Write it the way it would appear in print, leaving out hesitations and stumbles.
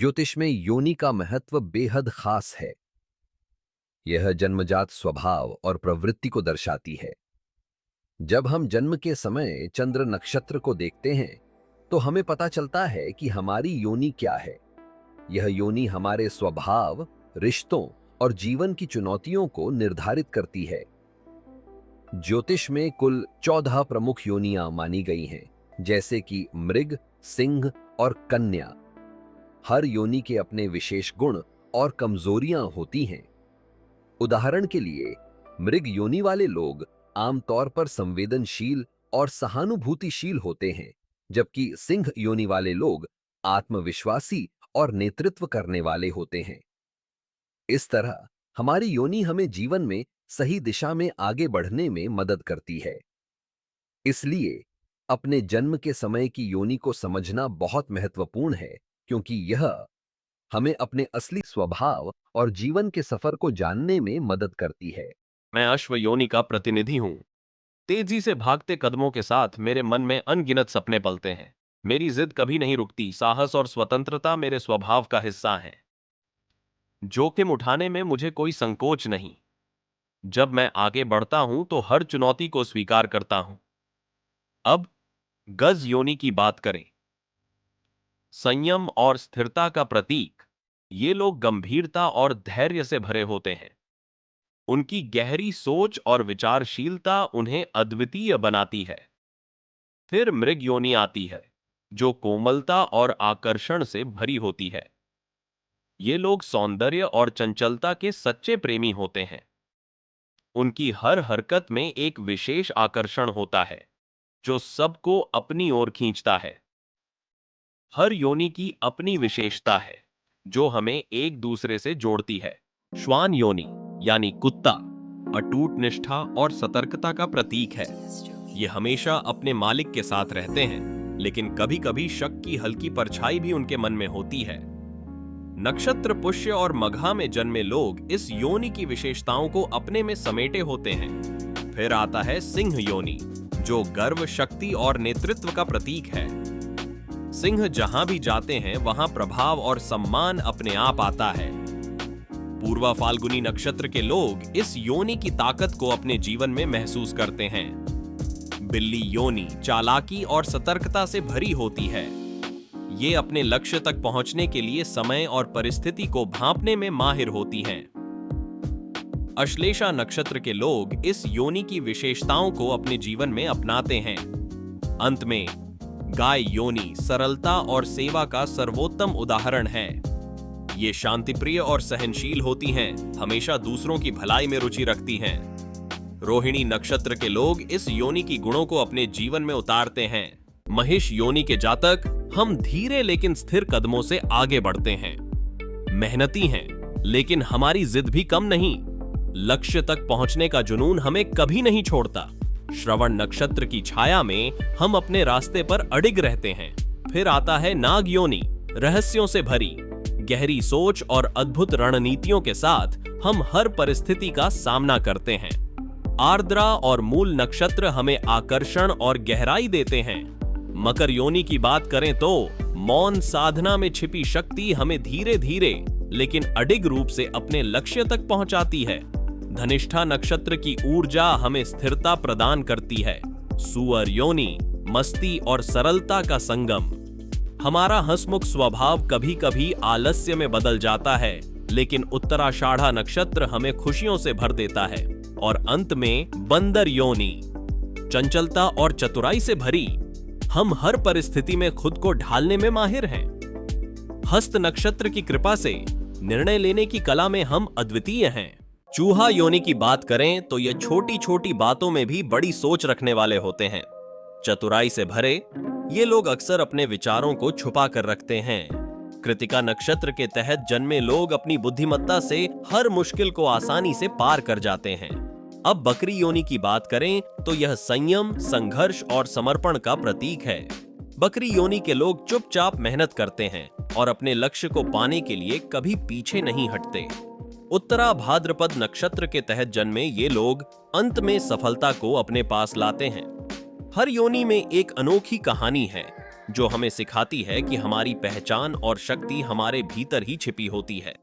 ज्योतिष में योनि का महत्व बेहद खास है। यह जन्मजात स्वभाव और प्रवृत्ति को दर्शाती है। जब हम जन्म के समय चंद्र नक्षत्र को देखते हैं तो हमें पता चलता है कि हमारी योनि क्या है। यह योनि हमारे स्वभाव, रिश्तों और जीवन की चुनौतियों को निर्धारित करती है। ज्योतिष में कुल 14 प्रमुख योनियां मानी गई हैं, जैसे कि मृग, सिंह और कन्या। हर योनि के अपने विशेष गुण और कमजोरियां होती हैं। उदाहरण के लिए, मृग योनि वाले लोग आमतौर पर संवेदनशील और सहानुभूतिशील होते हैं, जबकि सिंह योनि वाले लोग आत्मविश्वासी और नेतृत्व करने वाले होते हैं। इस तरह हमारी योनि हमें जीवन में सही दिशा में आगे बढ़ने में मदद करती है। इसलिए अपने जन्म के समय की योनि को समझना बहुत महत्वपूर्ण है, क्योंकि यह हमें अपने असली स्वभाव और जीवन के सफर को जानने में मदद करती है। मैं अश्व योनि का प्रतिनिधि हूं। तेजी से भागते कदमों के साथ मेरे मन में अनगिनत सपने पलते हैं। मेरी जिद कभी नहीं रुकती। साहस और स्वतंत्रता मेरे स्वभाव का हिस्सा है। जोखिम उठाने में मुझे कोई संकोच नहीं। जब मैं आगे बढ़ता हूं तो हर चुनौती को स्वीकार करता हूं। अब गज योनि की बात करें। संयम और स्थिरता का प्रतीक। ये लोग गंभीरता और धैर्य से भरे होते हैं। उनकी गहरी सोच और विचारशीलता उन्हें अद्वितीय बनाती है। फिर मृग योनि आती है, जो कोमलता और आकर्षण से भरी होती है। ये लोग सौंदर्य और चंचलता के सच्चे प्रेमी होते हैं। उनकी हर हरकत में एक विशेष आकर्षण होता है, जो सबको अपनी ओर खींचता है। हर योनि की अपनी विशेषता है, जो हमें एक दूसरे से जोड़ती है। श्वान योनि यानी कुत्ता अटूट निष्ठा और सतर्कता का प्रतीक है। ये हमेशा अपने मालिक के साथ रहते हैं, लेकिन कभी-कभी शक की हल्की परछाई भी उनके मन में होती है। नक्षत्र पुष्य और मघा में जन्मे लोग इस योनि की विशेषताओं को अपने में समेटे होते हैं। फिर आता है सिंह योनि, जो गर्व, शक्ति और नेतृत्व का प्रतीक है। सिंह जहां भी जाते हैं वहां प्रभाव और सम्मान अपने आप आता है। पूर्वा फाल्गुनी नक्षत्र के लोग इस योनि की ताकत को अपने जीवन में महसूस करते हैं। बिल्ली योनि चालाकी और सतर्कता से भरी होती है। ये अपने लक्ष्य तक पहुंचने के लिए समय और परिस्थिति को भांपने में माहिर होती हैं। अश्लेषा नक्षत्र के लोग इस योनि की विशेषताओं को अपने जीवन में अपनाते हैं। अंत में गाय योनि सरलता और सेवा का सर्वोत्तम उदाहरण है। ये शांतिप्रिय और सहनशील होती हैं, हमेशा दूसरों की भलाई में रुचि रखती हैं। रोहिणी नक्षत्र के लोग इस योनि की गुणों को अपने जीवन में उतारते हैं। महिष योनि के जातक हम धीरे लेकिन स्थिर कदमों से आगे बढ़ते हैं। मेहनती हैं, लेकिन हमारी जिद भी कम नहीं। लक्ष्य तक पहुंचने का जुनून हमें कभी नहीं छोड़ता। श्रवण नक्षत्र की छाया में हम अपने रास्ते पर अडिग रहते हैं। फिर आता है नाग योनि, रहस्यों से भरी, गहरी सोच और अद्भुत रणनीतियों के साथ हम हर परिस्थिति का सामना करते हैं। आर्द्रा और मूल नक्षत्र हमें आकर्षण और गहराई देते हैं। मकर योनि की बात करें तो मौन साधना में छिपी शक्ति हमें धीरे धीरे लेकिन अडिग रूप से अपने लक्ष्य तक पहुंचाती है। धनिष्ठा नक्षत्र की ऊर्जा हमें स्थिरता प्रदान करती है। सूअर योनि मस्ती और सरलता का संगम। हमारा हंसमुख स्वभाव कभी कभी आलस्य में बदल जाता है, लेकिन उत्तराषाढ़ा नक्षत्र हमें खुशियों से भर देता है। और अंत में बंदर योनि चंचलता और चतुराई से भरी, हम हर परिस्थिति में खुद को ढालने में माहिर हैं। हस्त नक्षत्र की कृपा से निर्णय लेने की कला में हम अद्वितीय हैं। चूहा योनि की बात करें तो ये छोटी छोटी बातों में भी बड़ी सोच रखने वाले होते हैं। चतुराई से भरे ये लोग अक्सर अपने विचारों को छुपा कर रखते हैं। कृतिका नक्षत्र के तहत जन्मे लोग अपनी बुद्धिमत्ता से हर मुश्किल को आसानी से पार कर जाते हैं। अब बकरी योनि की बात करें तो यह संयम, संघर्ष और समर्पण का प्रतीक है। बकरी योनि के लोग चुपचाप मेहनत करते हैं और अपने लक्ष्य को पाने के लिए कभी पीछे नहीं हटते। उत्तरा भाद्रपद नक्षत्र के तहत जन्मे ये लोग अंत में सफलता को अपने पास लाते हैं। हर योनि में एक अनोखी कहानी है, जो हमें सिखाती है कि हमारी पहचान और शक्ति हमारे भीतर ही छिपी होती है।